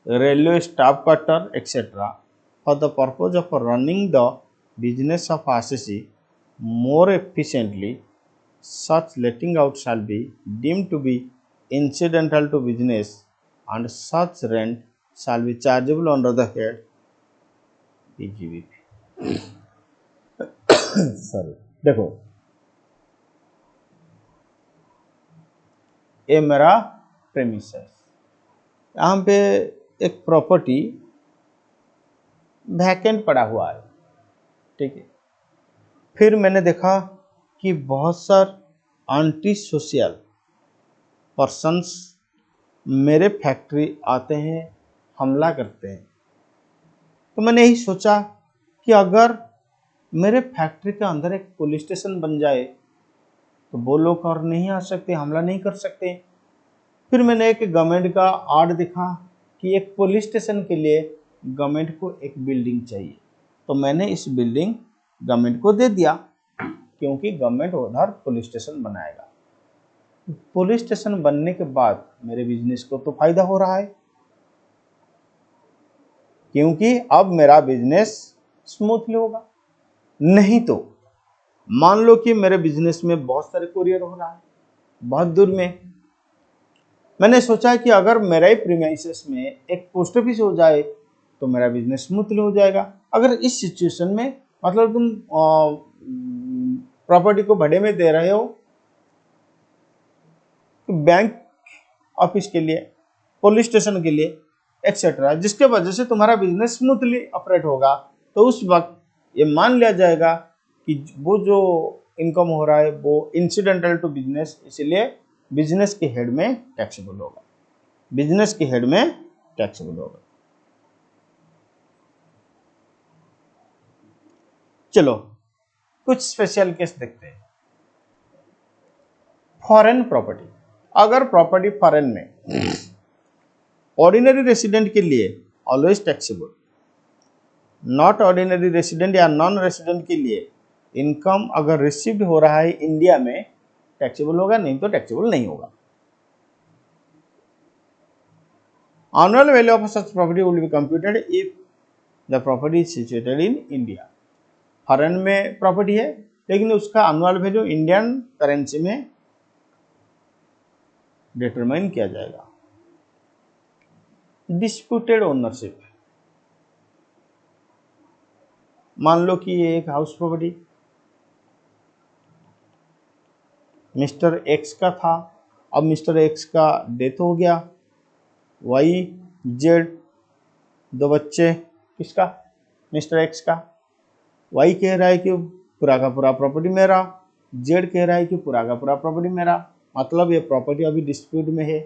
railway staff quarter, etc. for the purpose of running the business of assessee more efficiently, such letting out shall be deemed to be incidental to business, and such rent shall be chargeable under the head PGBP। Sorry, देखो ये मेरा premise है, यहाँ पे एक property vacant पड़ा हुआ है, ठीक है। फिर मैंने देखा कि बहुत सारे एंटी सोशल पर्सन्स मेरे फैक्ट्री आते हैं, हमला करते हैं। तो मैंने यही सोचा कि अगर मेरे फैक्ट्री के अंदर एक पुलिस स्टेशन बन जाए तो वो लोग और नहीं आ सकते, हमला नहीं कर सकते। फिर मैंने एक गवर्नमेंट का आर्ट देखा कि एक पुलिस स्टेशन के लिए गवर्नमेंट को एक बिल्डिंग चाहिए, तो मैंने इस बिल्डिंग गवर्नमेंट को दे दिया, क्योंकि गवर्नमेंट उधर पुलिस स्टेशन बनाएगा। पुलिस स्टेशन बनने के बाद मेरे बिजनेस को तो फायदा हो रहा है, क्योंकि अब मेरा बिजनेस स्मूथली होगा। नहीं तो मान लो कि मेरे बिजनेस में बहुत सारे कोरियर हो रहा है बहुत दूर में, मैंने सोचा कि अगर मेरा ही प्रीमाइसेस में एक पोस्ट ऑफिस हो जाए तो मेरा बिजनेस स्मूथली हो जाएगा। अगर इस सिचुएशन में मतलब तुम प्रॉपर्टी को भाड़े में दे रहे हो बैंक ऑफिस के लिए, पुलिस स्टेशन के लिए एक्सेट्रा, जिसके वजह से तुम्हारा बिजनेस स्मूथली ऑपरेट होगा, तो उस वक्त ये मान लिया जाएगा कि वो जो इनकम हो रहा है वो इंसिडेंटल टू बिजनेस, इसलिए बिजनेस के हेड में टैक्सेबल होगा, बिजनेस के हेड में टैक्सेबल होगा। चलो कुछ स्पेशल केस देखते हैं। फॉरेन प्रॉपर्टी, अगर प्रॉपर्टी फॉरेन में ऑर्डिनरी रेसिडेंट के लिए always taxable, not ordinary resident या नॉन रेसिडेंट के लिए इनकम अगर रिसीव्ड हो रहा है इंडिया में टैक्सेबल होगा, नहीं तो टैक्सेबल नहीं होगा। Annual value of such property will be computed if the property is situated in India। Foreign में प्रॉपर्टी है लेकिन उसका एनुअल वैल्यू इंडियन करेंसी में डिटरमाइन किया जाएगा। डिस्प्यूटेड ओनरशिप, मान लो कि ये एक हाउस प्रॉपर्टी मिस्टर एक्स का था, अब मिस्टर एक्स का डेथ हो गया, वाई जेड दो बच्चे, किसका? मिस्टर एक्स का। वाई कह रहा है कि पूरा का पूरा प्रॉपर्टी मेरा, जेड कह रहा है कि पूरा का पूरा प्रॉपर्टी मेरा, मतलब ये प्रॉपर्टी अभी डिस्प्यूट में है।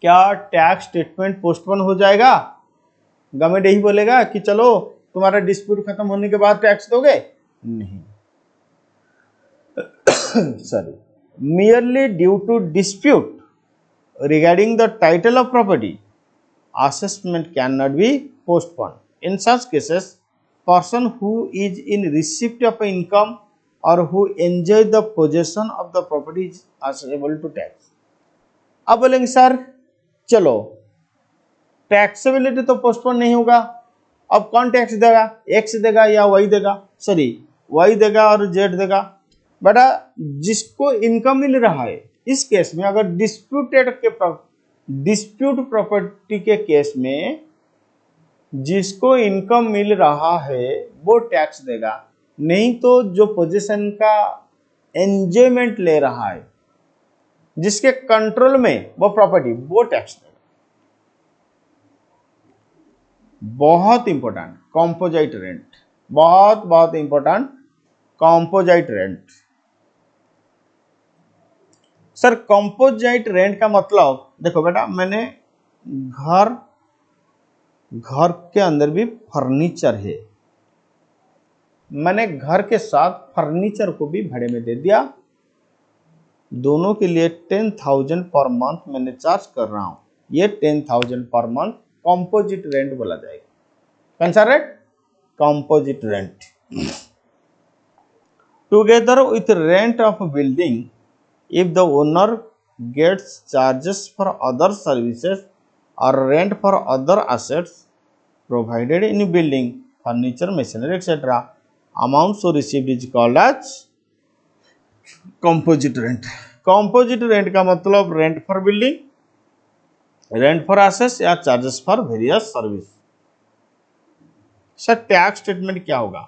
क्या टैक्स स्टेटमेंट पोस्टपोन हो जाएगा? गवर्नमेंट यही बोलेगा कि चलो तुम्हारा डिस्प्यूट खत्म होने के बाद टैक्स दोगे? नहीं, sorry, merely due to dispute regarding the title of property, assessment cannot be postponed. In such cases, person who is in receipt of income or who enjoy the possession of the property is assessable to tax। अब बोलेंगे sir चलो taxability तो postpone नहीं होगा, अब कौन tax देगा? X देगा या वाई देगा? सॉरी, वाई देगा और जेड देगा। बेटा जिसको इनकम मिल रहा है, इस केस में अगर डिस्प्यूट प्रॉपर्टी के केस में जिसको इनकम मिल रहा है वो टैक्स देगा, नहीं तो जो पोजीशन का एंजॉयमेंट ले रहा है जिसके कंट्रोल में वो प्रॉपर्टी, वो टैक्स देगा। बहुत इंपॉर्टेंट कॉम्पोजाइट रेंट, बहुत बहुत important composite rent. Sir composite rent का मतलब देखो बेटा, मैंने घर के अंदर भी फर्नीचर है, मैंने घर के साथ फर्नीचर को भी भाड़े में दे दिया, दोनों के लिए 10,000 पर मंथ मैंने चार्ज कर रहा हूं, ये 10,000 पर मंथ कंपोजिट रेंट बोला जाएगा। कौन सा rent? Composite rent. Together with rent of building, if the owner gets charges for other services और rent for other assets provided in building, furniture, machinery, etc., amount so received is called as composite rent. composite rent का मतलब rent for building, rent for assets या charges for various service. Sir tax statement क्या होगा?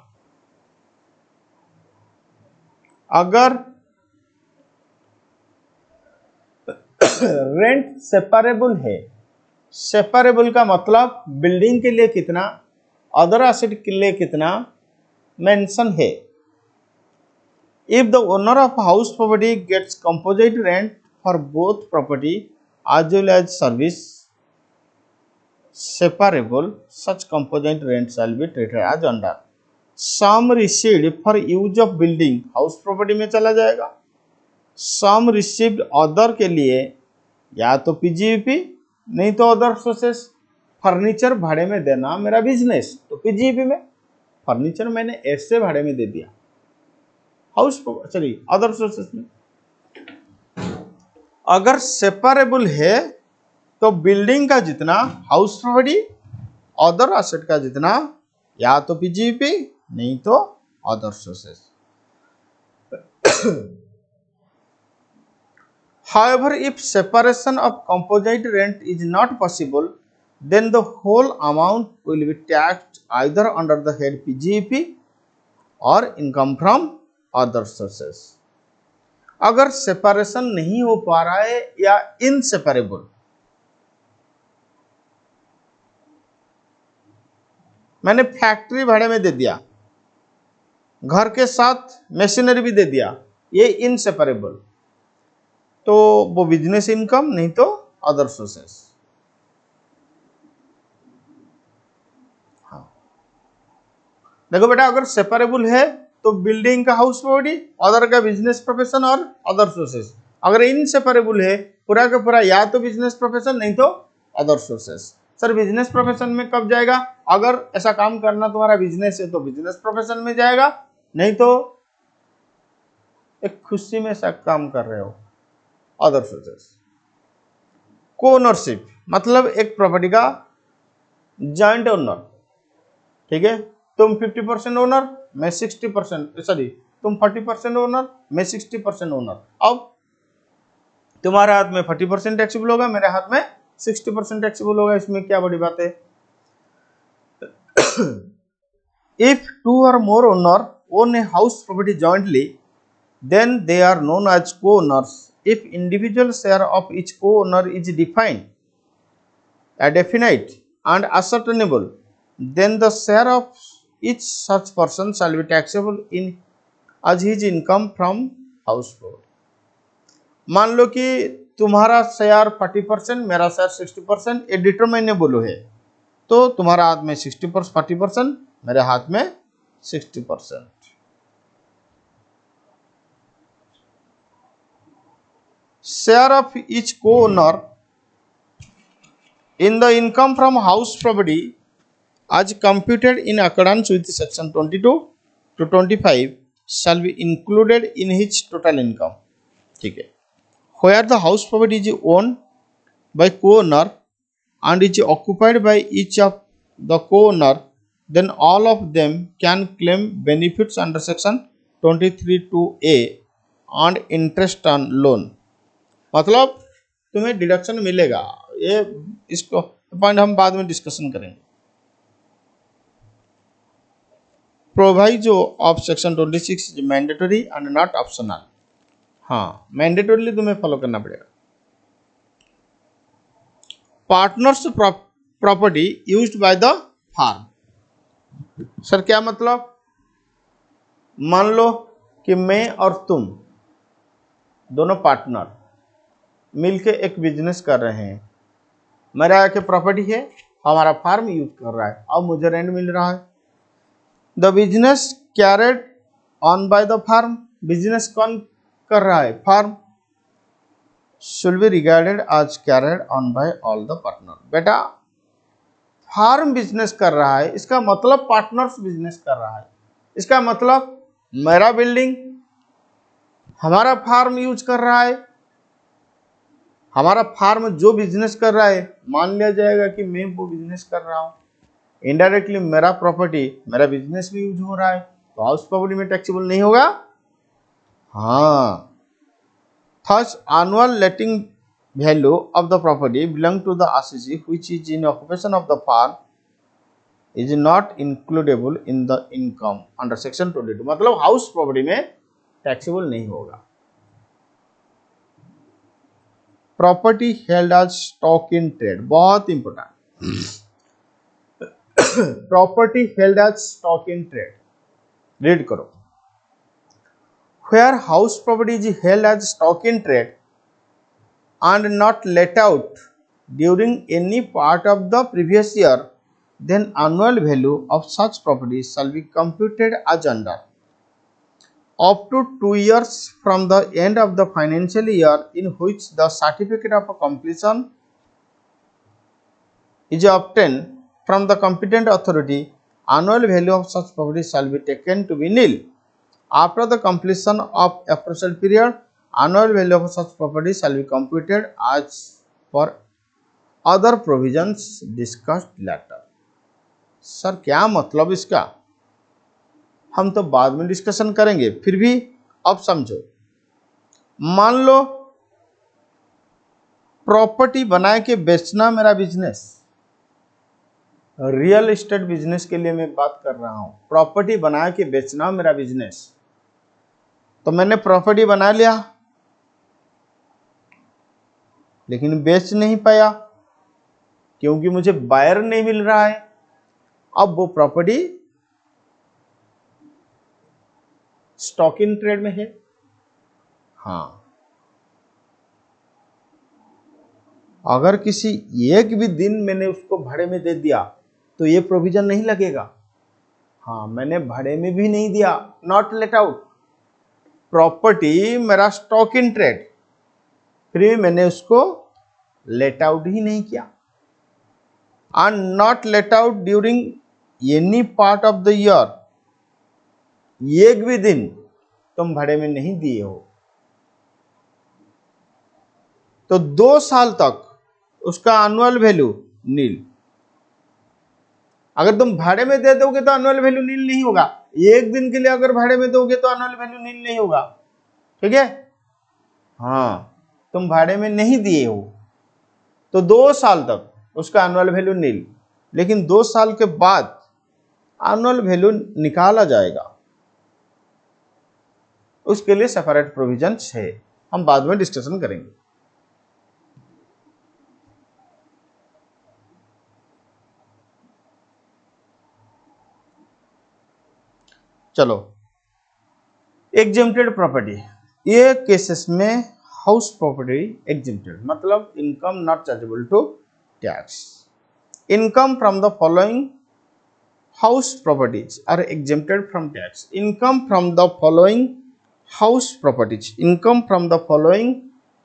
अगर rent separable है, separable का मतलब building के लिए कितना, अदर एसेट के लिए कितना मेंशन है। If the owner of house property gets composite rent for both property as well as service separable, such composite rent shall be treated as under sum received for use of building, house property में चला जाएगा। सम received other के लिए या तो पीजीईपी नहीं तो other sources. Furniture भाड़े में देना मेरा बिजनेस, तो पीजीईपी में। फर्नीचर मैंने ऐसे भाड़े में दे दिया, हाउस सॉरी अदर सोर्सेस में। अगर सेपरेबल है तो बिल्डिंग का जितना हाउस प्रॉपर्टी, अदर एसेट का जितना या तो पीजीईपी नहीं तो other sources. However, if separation of composite rent is not possible, then the whole amount will be taxed either under the head PGEP or income from other sources. अगर separation नहीं हो पा रहा है या इनसेपरेबल, मैंने फैक्ट्री भाड़े में दे दिया, घर के साथ मशीनरी भी दे दिया, ये इनसेपरेबल, तो वो बिजनेस इनकम नहीं तो अदर सोर्सेस। हाँ देखो बेटा, अगर सेपरेबल है तो बिल्डिंग का हाउस प्रॉपर्टी, अदर का बिजनेस प्रोफेशन और अदर सोर्सेस। अगर इनसेपरेबल है पूरा का पूरा या तो बिजनेस प्रोफेशन नहीं तो other sources. Sir business profession में कब जाएगा? अगर ऐसा काम करना तुम्हारा बिजनेस है तो बिजनेस प्रोफेशन में जाएगा, नहीं तो एक खुशी में ऐसा काम कर रहे हो अदर सोर्सेस। को ओनरशिप मतलब एक प्रॉपर्टी का जॉइंट ओनर, ठीक है, तुम 50% ओनर, मैं 60%, सॉरी तुम 40% ओनर, मैं 60% ओनर। अब तुम्हारे हाथ में 40% टैक्सेबल होगा, मेरे हाथ में 60% टैक्सेबल होगा, इसमें क्या बड़ी बात है। If 2 or more owner own a house property jointly, then they are known as co-owners. If individual share of each co-owner is defined, definite and ascertainable, then the share of each such person shall be taxable in as his income from house property. मान लो कि तुम्हारा share 40%, मेरा share 60%, ये डिटरमाइनेबल है, तो तुम्हारा हाथ में 60%, 40%, मेरे हाथ में 60%। Share of each co-owner in the income from house property as computed in accordance with section 22 to 25 shall be included in his total income. ठीक है, where the house property is owned by co-owner and is occupied by each of the co-owner, then all of them can claim benefits under section 23(2)(a and interest on loan. मतलब तुम्हें deduction मिलेगा, ये इसको point हम बाद में discussion करेंगे। Proviso of section 26 is mandatory and not optional. हाँ मैंडेटरीली तुम्हें फॉलो करना पड़ेगा। Partners property used by the firm. Sir क्या मतलब? मान लो कि मैं और तुम दोनों पार्टनर, मिलके एक बिजनेस कर रहे हैं, मेरा एक प्रॉपर्टी है, हमारा फार्म यूज कर रहा है, अब मुझे रेंट मिल रहा है। The business carried on by the firm, business कौन कर रहा है? Firm. Should be regarded as carried on by all the partner. बेटा फार्म बिजनेस कर रहा है, इसका मतलब पार्टनर्स बिजनेस कर रहा है। इसका मतलब मेरा बिल्डिंग हमारा फार्म यूज कर रहा है, हमारा फार्म जो बिजनेस कर रहा है, मान लिया जाएगा कि मैं वो बिजनेस कर रहा हूं, इनडायरेक्टली मेरा प्रॉपर्टी मेरा बिजनेस भी यूज हो रहा है, तो हाउस प्रॉपर्टी में टैक्सेबल नहीं होगा। हाँ, thus annual letting value of the property belong to the RCC which is in occupation of the farm is not includable in the income under section 22। मतलब हाउस प्रॉपर्टी में taxable नहीं होगा। Property held as stock in trade, बहुत important. Property held as stock in trade, read करो। Where house property is held as stock in trade and not let out during any part of the previous year, then annual value of such property shall be computed as under up to 2 years from the end of the financial year in which the certificate of completion is obtained from the competent authority. Annual value of such property shall be taken to be nil. After the completion of appraisal period, annual value of such property shall be computed as per other provisions discussed later। Sir क्या मतलब इसका? हम तो बाद में discussion करेंगे, फिर भी अब समझो। मान लो प्रॉपर्टी बना के बेचना मेरा बिजनेस, रियल एस्टेट बिजनेस के लिए मैं बात कर रहा हूं। प्रॉपर्टी बना के बेचना मेरा बिजनेस, तो मैंने प्रॉपर्टी बना लिया लेकिन बेच नहीं पाया क्योंकि मुझे बायर नहीं मिल रहा है। अब वो प्रॉपर्टी स्टॉक इन ट्रेड में है। हाँ, अगर किसी एक भी दिन मैंने उसको भाड़े में दे दिया तो ये प्रोविजन नहीं लगेगा। हाँ, मैंने भाड़े में भी नहीं दिया, नॉट लेट आउट, प्रॉपर्टी मेरा स्टॉक इन ट्रेड, फिर भी मैंने उसको लेट आउट ही नहीं किया। And not let out during any part of the year, एक भी दिन तुम भाड़े में नहीं दिए हो तो 2 साल तक उसका एनुअल वैल्यू नील। अगर तुम भाड़े में दे दोगे तो एनुअल वैल्यू नील नहीं होगा। एक दिन के लिए अगर भाड़े में दोगे तो एनुअल वैल्यू नील नहीं होगा। ठीक है? हाँ, तुम भाड़े में नहीं दिए हो तो 2 साल तक उसका एनुअल वैल्यू नील, लेकिन 2 साल के बाद एनुअल वैल्यू निकाला जाएगा, उसके लिए सेपरेट प्रोविजन है, हम बाद में डिस्कशन करेंगे। चलो, एग्जेम्प्टेड प्रॉपर्टी, ये केसेस में हाउस प्रॉपर्टी एग्जेम्प्टेड, मतलब income not chargeable to tax. Income from the following house properties are exempted from tax. Income from the following house properties, income from the following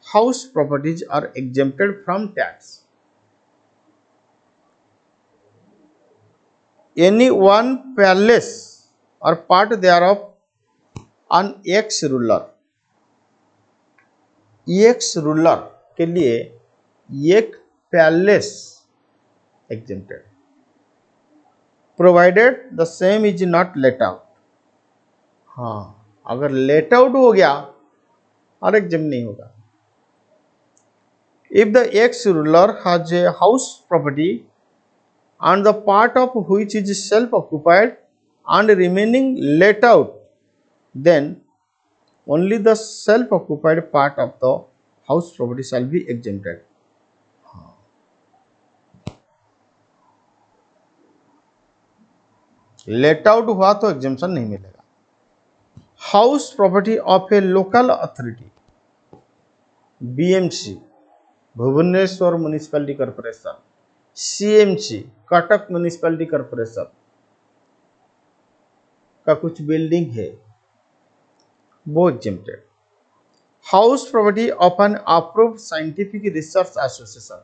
house properties are exempted from tax. Any one palace or part thereof on ex ruler, ex ruler के लिए एक palace exempted, provided the same is not let out. हाँ, अगर let out हो गया और exempt नहीं होगा। If the x ruler has a house property and the part of which is self occupied and remaining let out, then only the self occupied part of the house property shall be exempted। Let out हुआ तो exemption नहीं मिलेगा। House property of a local authority, BMC, Bhubaneswar municipality corporation, CMC Cuttack municipality corporation का कुछ building है वो exempted. House property of an approved scientific research association,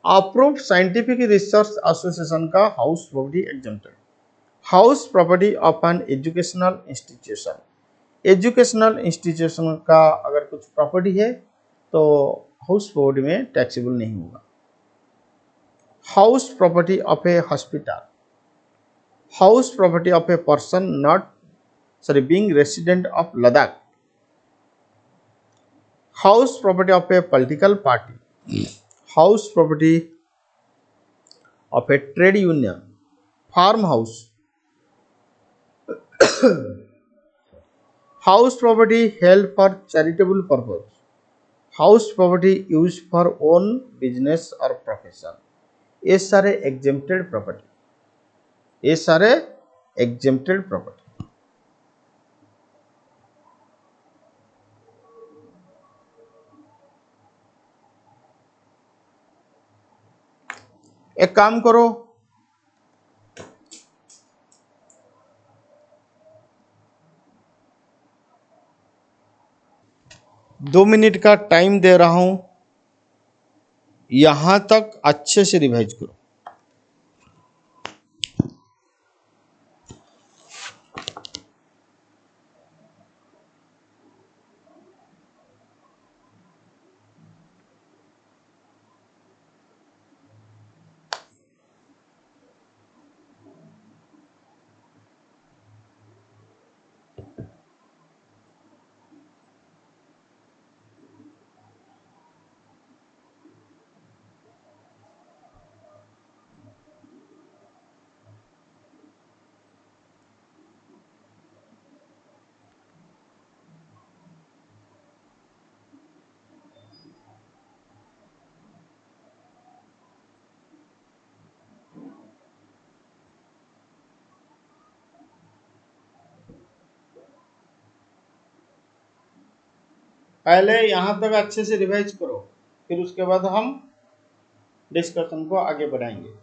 approved scientific research association का house property exempted. House property of an educational institution, educational institution का अगर कुछ property है तो हाउस प्रॉपर्टी में टैक्सेबल नहीं होगा। House property of a hospital, house property of a person not being resident of Ladakh, house property of a political party, house property of a trade union, farm house, house property held for charitable purpose, house property use for own business और profession, ये सारे exempted property, ये सारे exempted property. एक काम करो, दो minute का टाइम दे रहा हूं, यहां तक अच्छे से रिवाइज करो। पहले यहां तक अच्छे से रिवाइज करो, फिर उसके बाद हम डिस्कशन को आगे बढ़ाएंगे।